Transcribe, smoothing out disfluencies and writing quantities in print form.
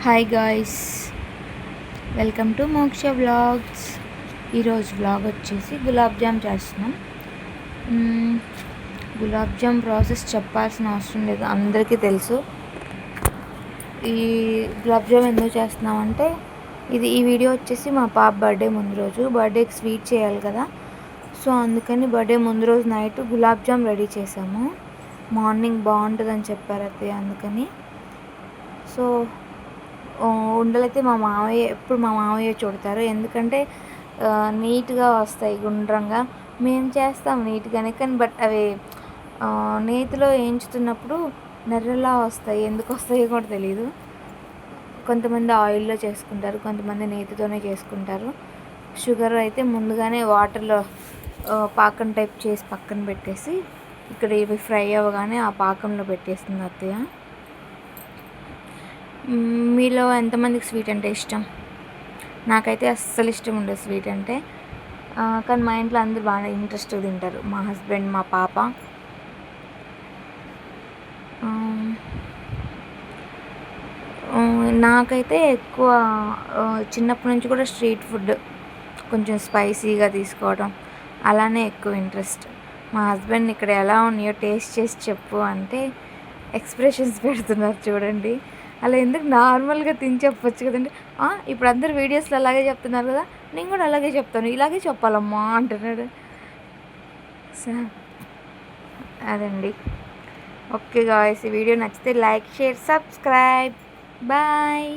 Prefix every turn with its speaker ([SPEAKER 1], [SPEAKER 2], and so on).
[SPEAKER 1] Hi guys, welcome to మోక్ష vlogs. ఈరోజు vlog వచ్చేసి గులాబ్ జామ్ చేస్తున్నాం. గులాబ్ జామ్ ప్రాసెస్ చెప్పాల్సిన అవసరం లేదు, అందరికీ తెలుసు. ఈ గులాబ్ జామ్ ఎందుకు చేస్తున్నామంటే ఈ వీడియో వచ్చేసి మా పాప బర్త్డే ముందు రోజు, బర్త్డేకి స్వీట్ చేయాలి కదా. సో అందుకని బర్త్డే ముందు రోజు నైట్ గులాబ్ జామ్ రెడీ చేసాము. మార్నింగ్ బాగుంటుందని చెప్పారు అత్తయ్య, అందుకని. సో ఉండలైతే మా మామయ్య చుడతారు, ఎందుకంటే నీట్గా వస్తాయి గుండ్రంగా. మేము చేస్తాం నీట్గానే, కానీ బట్ అవి నేతిలో వేయించుతున్నప్పుడు నెర్రలా వస్తాయి. ఎందుకు వస్తాయో కూడా తెలీదు. కొంతమంది ఆయిల్లో చేసుకుంటారు, కొంతమంది నేతితోనే చేసుకుంటారు. షుగర్ అయితే ముందుగానే వాటర్లో పాకం టైప్ చేసి పక్కన పెట్టేసి, ఇక్కడ ఇవి ఫ్రై అవ్వగానే ఆ పాకంలో పెట్టేస్తుంది అత్తయ్య. మీలో ఎంతమందికి స్వీట్ అంటే ఇష్టం? నాకైతే అస్సలు ఇష్టం ఉండదు స్వీట్ అంటే, కానీ మా ఇంట్లో అందరూ బాగా ఇంట్రెస్ట్గా తింటారు, మా హస్బెండ్, మా పాప. నాకైతే ఎక్కువ చిన్నప్పటి నుంచి కూడా స్ట్రీట్ ఫుడ్ కొంచెం స్పైసీగా తీసుకోవడం అలానే ఎక్కువ ఇంట్రెస్ట్. మా హస్బెండ్ ఇక్కడ ఎలా ఉన్నాయో టేస్ట్ చేసి చెప్పు అంటే ఎక్స్ప్రెషన్స్ పెడుతున్నారు చూడండి. అలా ఎందుకు నార్మల్గా తిని చెప్పొచ్చు కదండి. ఇప్పుడు అందరు వీడియోస్లో అలాగే చెప్తున్నారు కదా, నేను కూడా అలాగే చెప్తాను, ఇలాగే చెప్పాలమ్మా అంటున్నాడు. సార్ అదండి. ఓకే గాయ్స్, ఈ వీడియో నచ్చితే లైక్, షేర్, సబ్స్క్రైబ్. బాయ్.